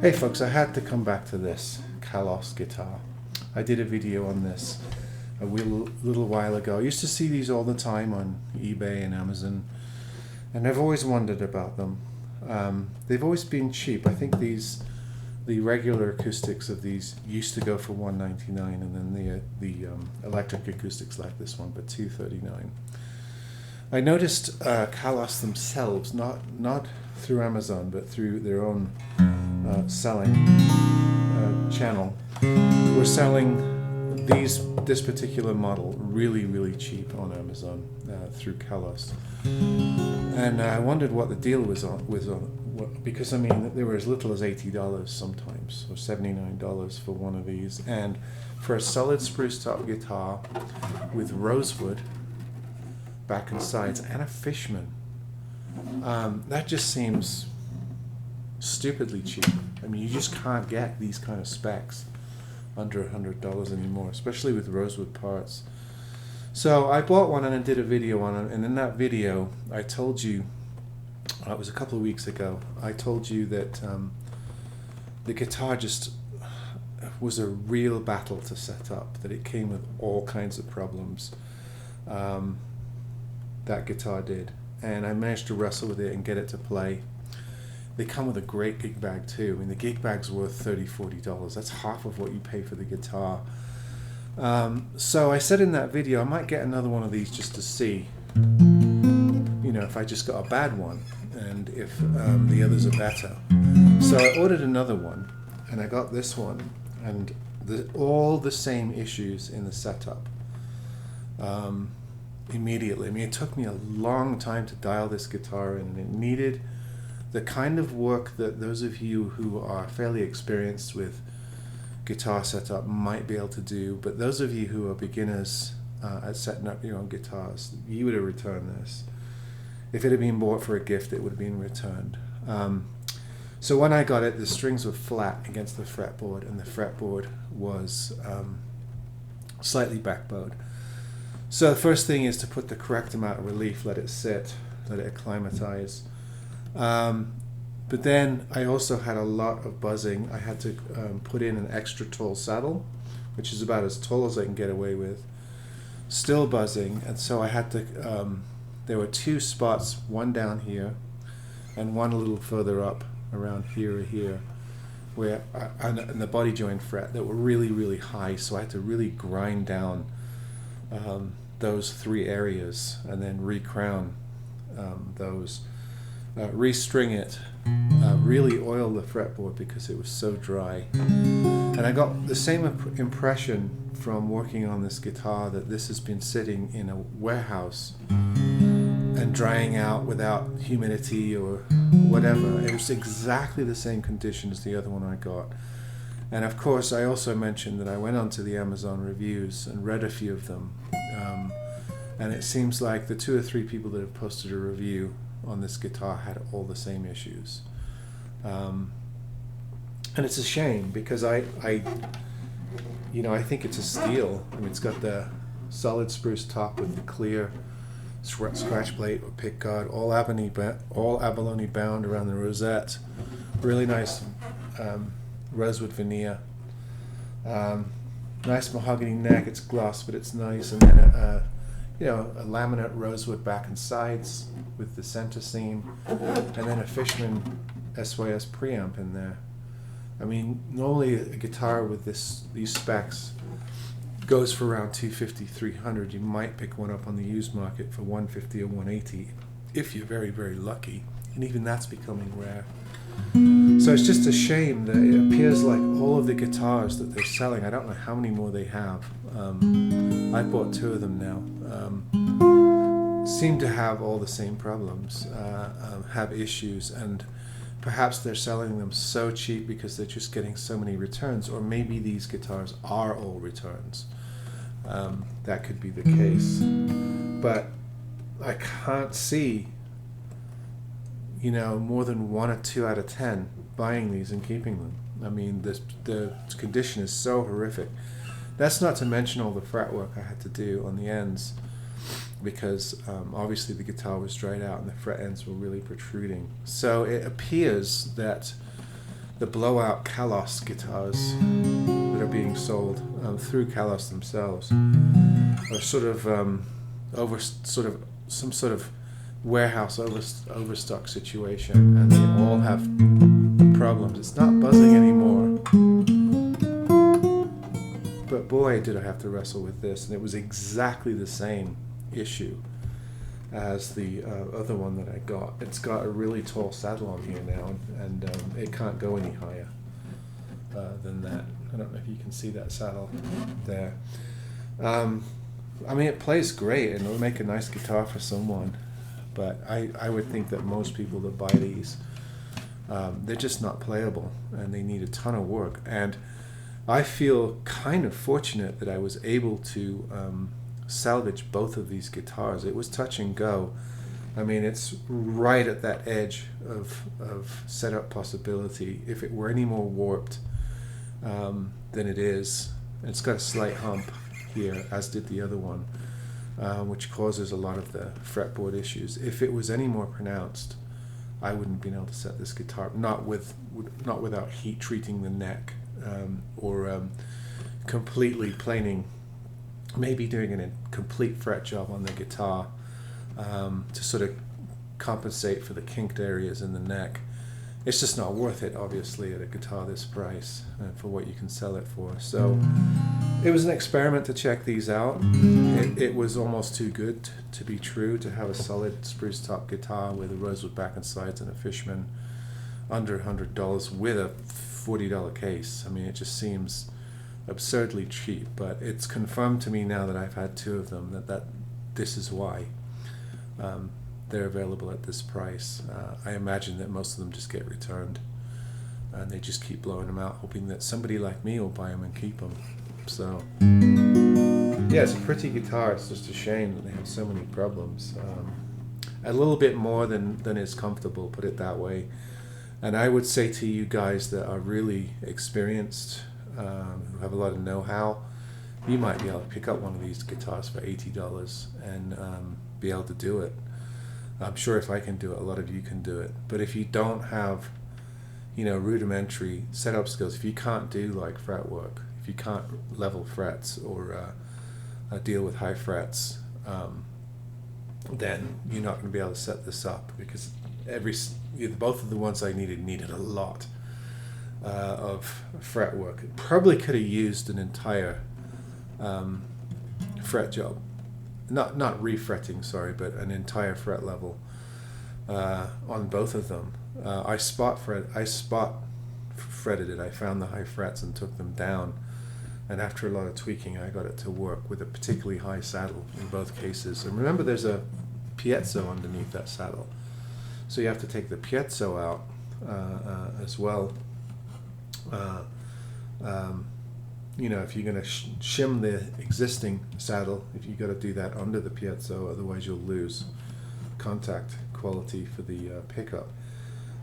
Hey folks, I had to come back to this Kalos guitar. I did a video on this a little while ago. I used to see these all the time on eBay and Amazon, and I've always wondered about them. They've always been cheap. I think the regular acoustics of these used to go for $199, and then the electric acoustics like this one, but $239. I noticed Kalos themselves, not through Amazon, but through their own selling channel, were selling this particular model really cheap on Amazon through Kalos, and I wondered what the deal was on because I mean they were as little as $80 sometimes, or $79 for one of these, and for a solid spruce top guitar with rosewood back and sides and a Fishman, that just seems stupidly cheap. I mean, you just can't get these kind of specs under $100 anymore, especially with rosewood parts. So I bought one and I did a video on it, and in that video I told you, it was a couple of weeks ago, I told you that the guitar just was a real battle to set up, that it came with all kinds of problems. That guitar did, and I managed to wrestle with it and get it to play. They come with a great gig bag too. I mean, the gig bag's worth $30-40. That's half of what you pay for the guitar. So I said in that video I might get another one of these just to see, if I just got a bad one and if the others are better. So I ordered another one, and I got this one, and all the same issues in the setup. Immediately. I mean, it took me a long time to dial this guitar in, and it needed the kind of work that those of you who are fairly experienced with guitar setup might be able to do, but those of you who are beginners at setting up your own guitars, you would have returned this. If it had been bought for a gift, it would have been returned. So when I got it, the strings were flat against the fretboard, and the fretboard was slightly backbowed. So the first thing is to put the correct amount of relief, let it sit, let it acclimatize. But then I also had a lot of buzzing. I had to put in an extra tall saddle, which is about as tall as I can get away with, still buzzing, and so I had to, there were two spots, one down here and one a little further up around here or here, where and the body joint fret that were really high, so I had to really grind down those three areas and then re-crown those. Restring it, really oil the fretboard because it was so dry. And I got the same impression from working on this guitar that this has been sitting in a warehouse and drying out without humidity or whatever. It was exactly the same condition as the other one I got. And of course I also mentioned that I went onto the Amazon reviews and read a few of them, and it seems like the 2 or 3 people that have posted a review on this guitar had all the same issues, and it's a shame because I think it's a steal. I mean, it's got the solid spruce top with the clear scratch plate or pick guard, all abalone bound around the rosette, really nice rosewood veneer, nice mahogany neck. It's gloss, but it's nice, and then a laminate rosewood back and sides with the center seam, and then a Fishman SYS preamp in there. I mean, normally a guitar with these specs goes for around $250-300. You might pick one up on the used market for $150 or $180 if you're very lucky, and even that's becoming rare. So it's just a shame that it appears like all of the guitars that they're selling, I don't know how many more they have, I bought 2 of them now, seem to have all the same problems, have issues, and perhaps they're selling them so cheap because they're just getting so many returns, or maybe these guitars are all returns. That could be the case, but I can't see more than 1 or 2 out of 10 buying these and keeping them. I mean, the condition is so horrific. That's not to mention all the fretwork I had to do on the ends, because obviously the guitar was dried out and the fret ends were really protruding. So it appears that the blowout Kalos guitars that are being sold through Kalos themselves are sort of some sort of warehouse overstock situation, and they all have problems. It's not buzzing anymore, but boy did I have to wrestle with this, and it was exactly the same issue as the other one that I got. It's got a really tall saddle on here now, and it can't go any higher than that. I don't know if you can see that saddle there. I mean, it plays great, and it'll make a nice guitar for someone, but I would think that most people that buy these, they're just not playable, and they need a ton of work. And I feel kind of fortunate that I was able to salvage both of these guitars. It was touch and go. I mean, it's right at that edge of setup possibility. If it were any more warped than it is, it's got a slight hump here, as did the other one, which causes a lot of the fretboard issues. If it was any more pronounced, I wouldn't have been able to set this guitar, not without heat treating the neck, or completely planing, maybe doing a complete fret job on the guitar to sort of compensate for the kinked areas in the neck. It's just not worth it, obviously, at a guitar this price for what you can sell it for. So it was an experiment to check these out. It was almost too good to be true, to have a solid spruce top guitar with a rosewood back and sides and a Fishman under $100 with a $40 case. I mean, it just seems absurdly cheap, but it's confirmed to me now that I've had two of them that this is why they're available at this price. I imagine that most of them just get returned, and they just keep blowing them out, hoping that somebody like me will buy them and keep them. So yeah, it's a pretty guitar. It's just a shame that they have so many problems. A little bit more than is comfortable, put it that way. And I would say to you guys that are really experienced, who have a lot of know-how, you might be able to pick up one of these guitars for $80 and be able to do it. I'm sure if I can do it, a lot of you can do it. But if you don't have, rudimentary setup skills, if you can't do like fret work, if you can't level frets or deal with high frets, then you're not going to be able to set this up, because both of the ones I needed a lot of fret work. It probably could have used an entire fret job, not refretting, sorry, but an entire fret level on both of them. I spot fretted it. I found the high frets and took them down, and after a lot of tweaking, I got it to work with a particularly high saddle in both cases. And remember, there's a piezo underneath that saddle, so you have to take the piezo out as well. If you're going to shim the existing saddle, if you got to do that under the piezo, otherwise you'll lose contact quality for the pickup.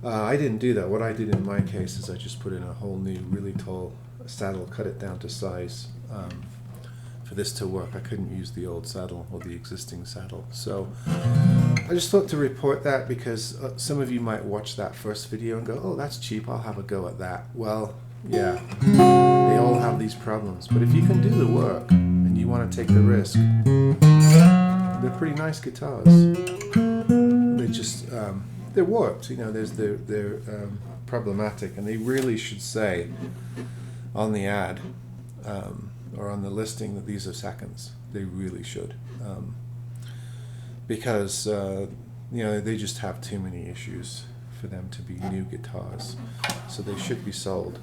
I didn't do that. What I did in my case is I just put in a whole new, really tall saddle, cut it down to size for this to work. I couldn't use the old saddle or the existing saddle. So I just thought to report that, because some of you might watch that first video and go, oh, that's cheap, I'll have a go at that. Well, yeah, they all have these problems. But if you can do the work and you want to take the risk, they're pretty nice guitars. They just, they're warped, they're problematic, and they really should say on the ad or on the listing that these are seconds. They really should, because they just have too many issues for them to be new guitars. So they should be sold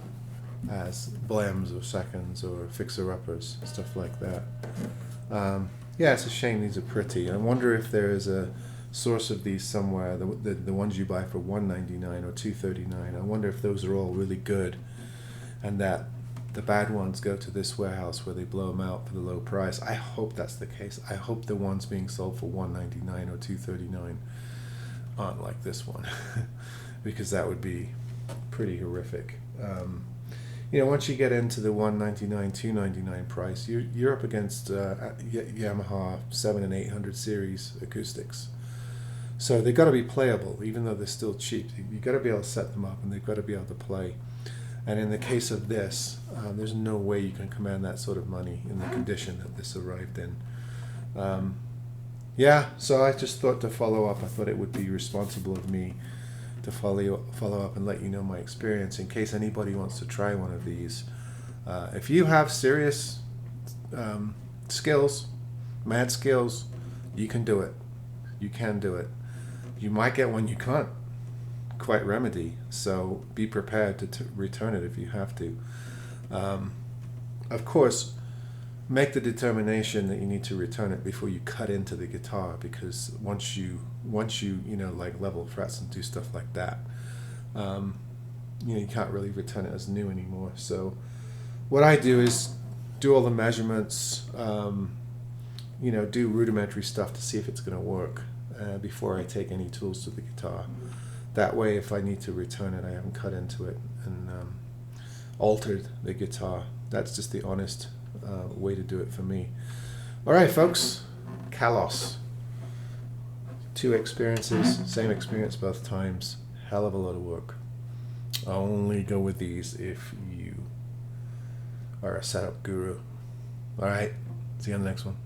as blems or seconds or fixer-uppers, stuff like that. Yeah, it's a shame these are pretty. I wonder if there is a source of these somewhere, the ones you buy for $199 or $239. I wonder if those are all really good, and that the bad ones go to this warehouse where they blow them out for the low price. I hope that's the case. I hope the ones being sold for $199 or $239 aren't like this one, because that would be pretty horrific. Once you get into the $199, $299 price, you're up against Yamaha 7 and 800 series acoustics. So they've got to be playable, even though they're still cheap. You've got to be able to set them up, and they've got to be able to play. And in the case of this, there's no way you can command that sort of money in the condition that this arrived in. Yeah, so I just thought to follow up. I thought it would be responsible of me to follow up and let you know my experience in case anybody wants to try one of these. If you have serious skills, mad skills, you can do it. You can do it. You might get one you can't quite remedy, so be prepared to return it if you have to. Of course, make the determination that you need to return it before you cut into the guitar, because once you like level frets and do stuff like that, you can't really return it as new anymore. So what I do is do all the measurements, do rudimentary stuff to see if it's going to work before I take any tools to the guitar. That way, if I need to return it, I haven't cut into it and altered the guitar. That's just the honest way to do it for me. All right, folks. Kalos. 2 experiences, same experience both times. Hell of a lot of work. Only go with these if you are a setup guru. All right. See you on the next one.